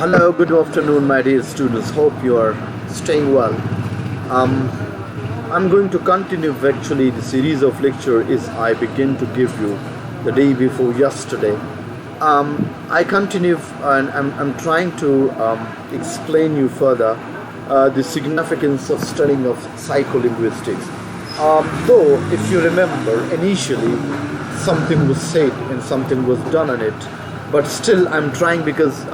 Hello, good afternoon, my dear students. Hope you are staying well. Um, I'm going to continue actually the series of lecture is I begin to give you the day before yesterday. I continue and I'm trying to explain you further the significance of studying of psycholinguistics. Though, if you remember, initially something was said and something was done on it, but still I'm trying because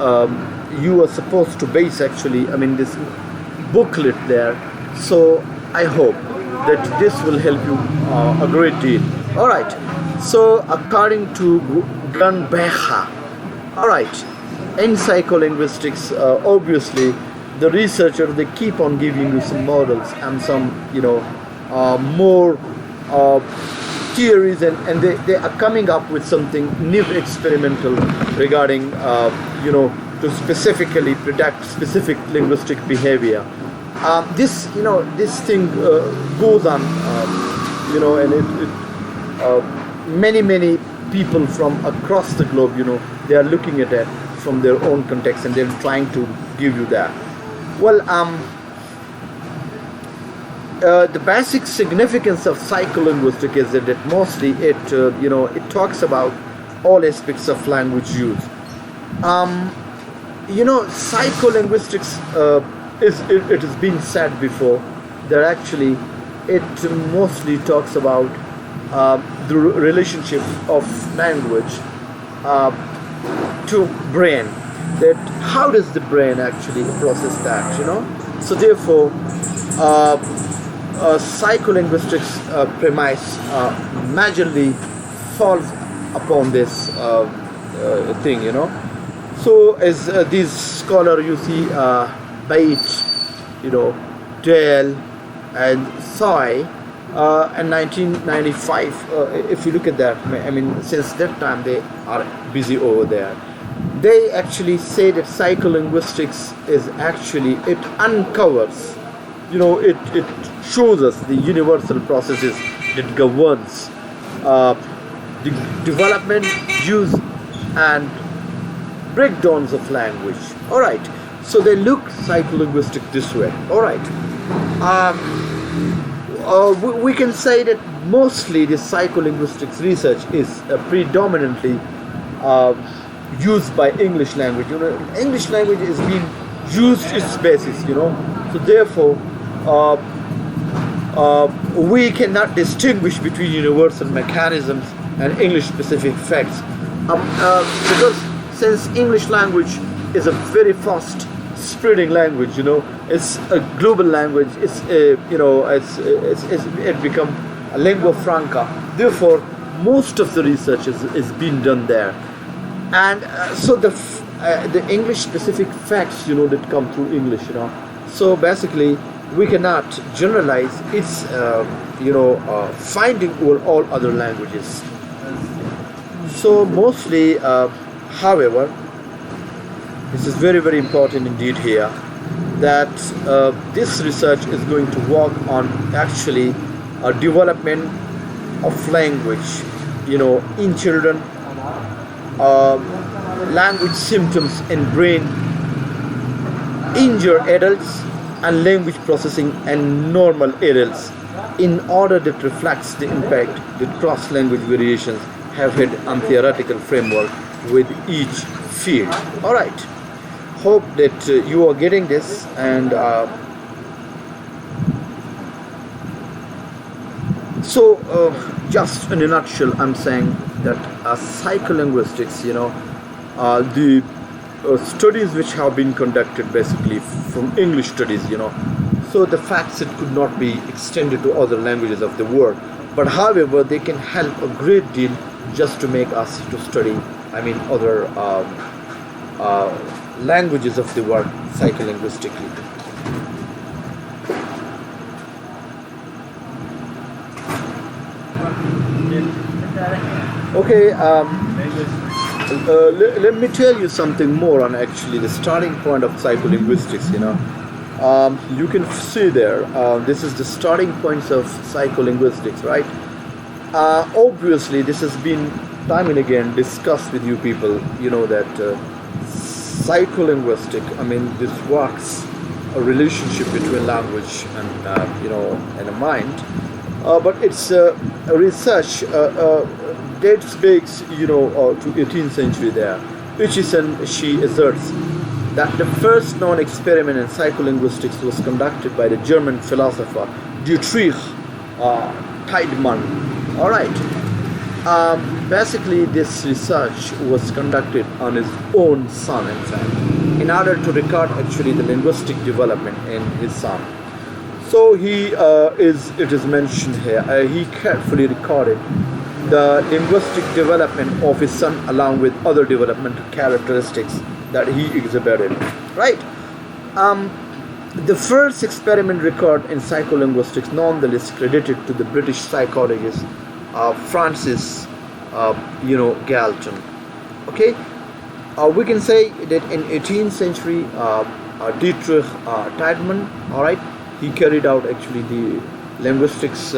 you are supposed to base actually, this booklet there. So I hope that this will help you a great deal. All right. So according to Gunbeha, all right, in psycholinguistics, obviously the researchers they keep on giving you some models and some more theories and they are coming up with something new experimental regarding to specifically predict specific linguistic behavior. This thing goes on, and many people from across the globe, they are looking at it from their own context and they're trying to give you that. Well, the basic significance of psycholinguistics is that mostly it talks about all aspects of language use. Psycholinguistics it has been said before that actually it mostly talks about the relationship of language to brain. That how does the brain actually process that? So therefore. Psycholinguistics premise majorly falls upon this thing, So as these scholars you see, Bait, Dale, and Soy, in 1995, if you look at that, since that time they are busy over there. They actually say that psycholinguistics is actually, it uncovers, it shows us the universal processes that governs the development, use, and breakdowns of language. All right. So they look psycholinguistic this way. All right. We can say that mostly the psycholinguistics research is predominantly used by English language. English language is being used its basis. So therefore. We cannot distinguish between universal mechanisms and English specific facts because since English language is a very fast spreading language, it's a global language, it become a lingua franca. Therefore most of the research is being done there, and so the English specific facts that come through English, so basically we cannot generalize its finding over all other languages. So mostly however, this is very important indeed here, that this research is going to work on actually a development of language in children, language symptoms in brain, injured adults, and language processing and normal adults, in order that reflects the impact that cross-language variations have had on theoretical framework with each field. All right. Hope that you are getting this, and just in a nutshell, I'm saying that psycholinguistics, the studies which have been conducted basically from English studies, so the facts it could not be extended to other languages of the world, but however they can help a great deal just to make us to study other languages of the world psycholinguistically. Okay, let me tell you something more on actually the starting point of psycholinguistics. You can see there, this is the starting points of psycholinguistics, right? Obviously this has been time and again discussed with you people, that psycholinguistic. I mean, this works a relationship between language and and a mind. But it's a research dates back to 18th century there, which is she asserts that the first known experiment in psycholinguistics was conducted by the German philosopher Dietrich Tiedemann. All right. Basically, this research was conducted on his own son, in fact, in order to record actually the linguistic development in his son. So it is mentioned here, he carefully recorded the linguistic development of his son along with other developmental characteristics that he exhibited. Right? The first experiment record in psycholinguistics nonetheless credited to the British psychologist Francis Galton. Okay, we can say that in 18th century Dietrich Tiedemann, all right, he carried out actually the linguistics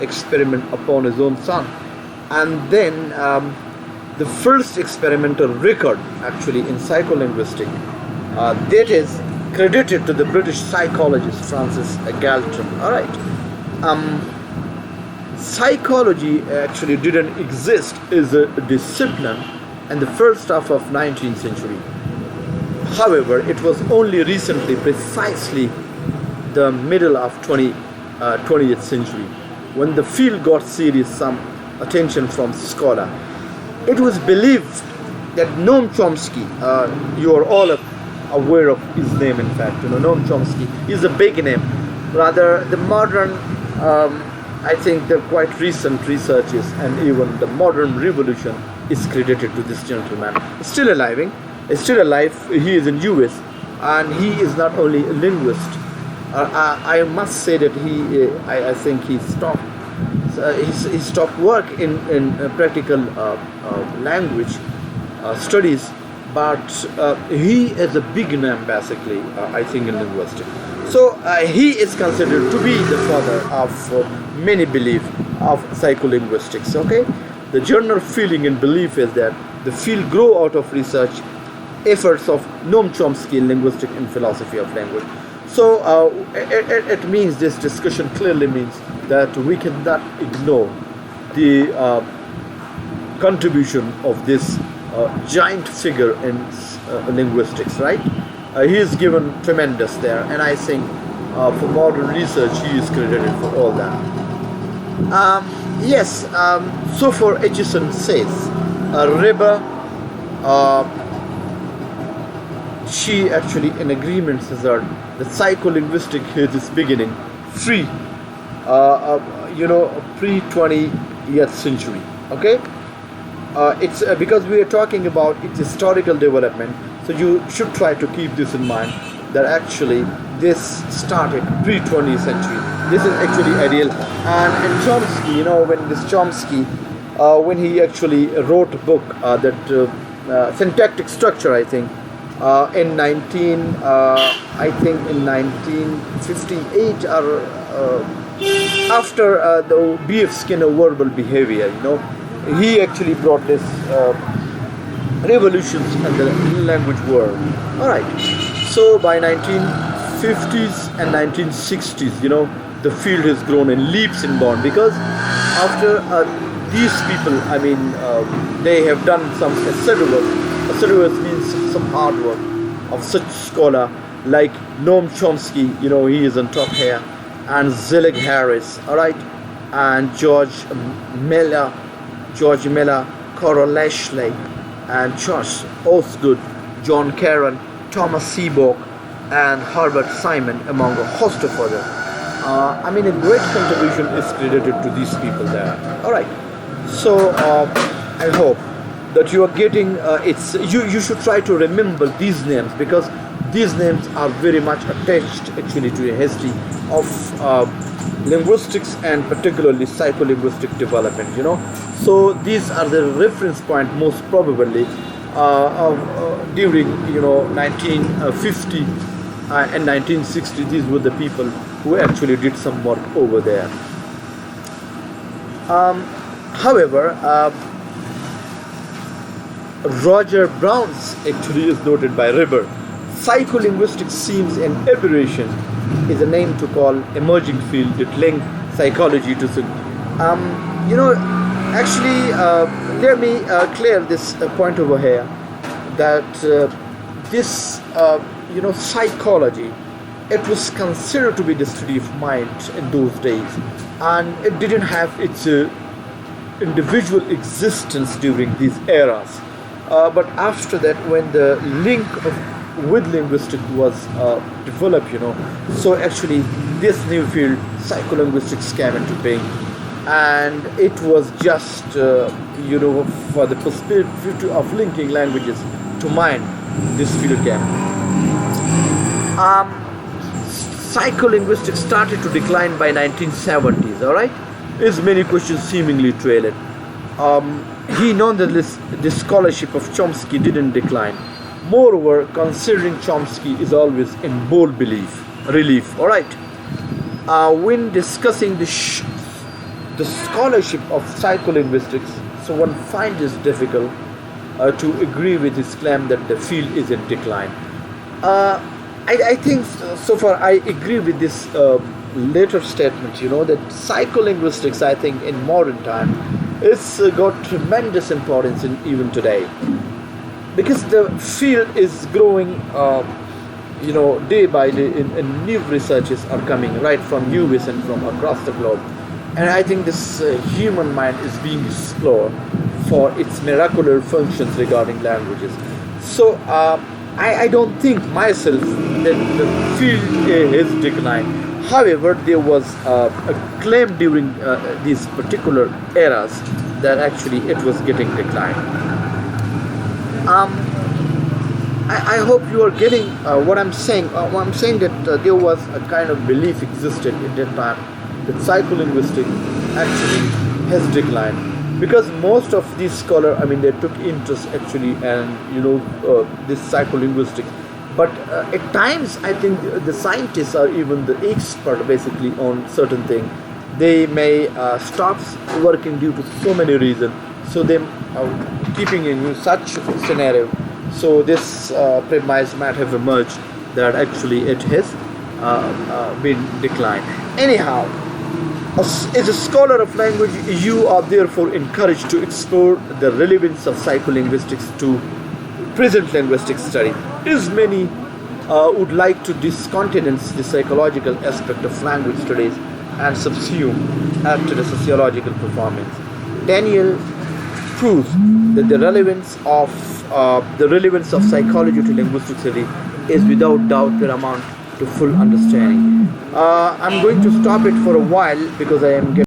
experiment upon his own son, and then the first experimental record actually in psycholinguistics that is credited to the British psychologist Francis Galton. All right. Psychology actually didn't exist as a discipline in the first half of 19th century. However, it was only recently, precisely the middle of 20th century, when the field got serious some attention from scholars. It was believed that Noam Chomsky, you are all aware of his name, in fact, Noam Chomsky is a big name. Rather, the modern I think the quite recent researches and even the modern revolution is credited to this gentleman. Still alive. He is in US, and he is not only a linguist. I must say that I think he stopped work in practical language studies, but he is a big name basically. I think in linguistics. So he is considered to be the father of many belief of psycholinguistics. Okay, the general feeling and belief is that the field grow out of research efforts of Noam Chomsky in linguistics and philosophy of language. So it means this discussion clearly means that we cannot ignore the contribution of this giant figure in linguistics, right? He is given tremendous there, and I think for modern research he is credited for all that. Yes, so for Acheson says, Reba, she actually in agreement says that the psycholinguistic has its beginning free, pre-20th century. Okay, it's because we are talking about its historical development, so you should try to keep this in mind that actually this started pre-20th century. This is actually ideal. And Chomsky, when this Chomsky, when he actually wrote a book that syntactic structure, I think, in 1958 or after the B.F. Skinner verbal behavior, he actually brought this revolutions in the language world. All right. So by 1950s and 1960s, the field has grown in leaps and bounds, because after these people, they have done some assiduous. Assiduous means some hard work of such scholar like Noam Chomsky, he is on top here, and Zelig Harris, all right, and George Miller, Cora Lashley, and Josh Osgood, John Caron, Thomas Seaborg, and Herbert Simon, among a host of others. A great contribution is credited to these people there. All right. So I hope that you are getting you should try to remember these names, because these names are very much attached actually to a history of linguistics and particularly psycholinguistic development. So these are the reference point most probably during 1950 and 1960. These were the people who actually did some work over there. However, Roger Brown's actually is noted by River. Psycholinguistics seems an aberration is a name to call emerging field that link psychology to you know actually let me clear this point over here that this psychology, it was considered to be the study of mind in those days, and it didn't have its individual existence during these eras. But after that, when the link with linguistics was developed, so actually this new field, psycholinguistics, came into being, and it was just for the perspective of linking languages to mind. This field came. Psycholinguistics started to decline by 1970s. All right, as many questions seemingly trail it. He nonetheless, the scholarship of Chomsky didn't decline. Moreover, considering Chomsky is always in bold relief. All right. When discussing the scholarship of psycholinguistics, so one finds it difficult to agree with his claim that the field is in decline. I think so far I agree with this later statement, that psycholinguistics, I think, in modern time, it's got tremendous importance even today, because the field is growing, day by day, and new researches are coming right from US and from across the globe, and I think this human mind is being explored for its miraculous functions regarding languages. So I don't think myself that the field is declined. However, there was a claim during these particular eras that actually it was getting declined. I hope you are getting what I'm saying. I'm saying that there was a kind of belief existed at that time that psycholinguistics actually has declined, because most of these scholars, they took interest actually, and this psycholinguistics. But at times, I think the scientists or even the expert basically on certain things, they may stop working due to so many reasons. So they keeping in such scenario. So this premise might have emerged that actually it has been declined. Anyhow, as a scholar of language, you are therefore encouraged to explore the relevance of psycholinguistics to present linguistic study. As many would like to discountenance the psychological aspect of language studies and subsume after the sociological performance, Daniel proves that the relevance of psychology to linguistic study is without doubt paramount to full understanding. I'm going to stop it for a while because I am getting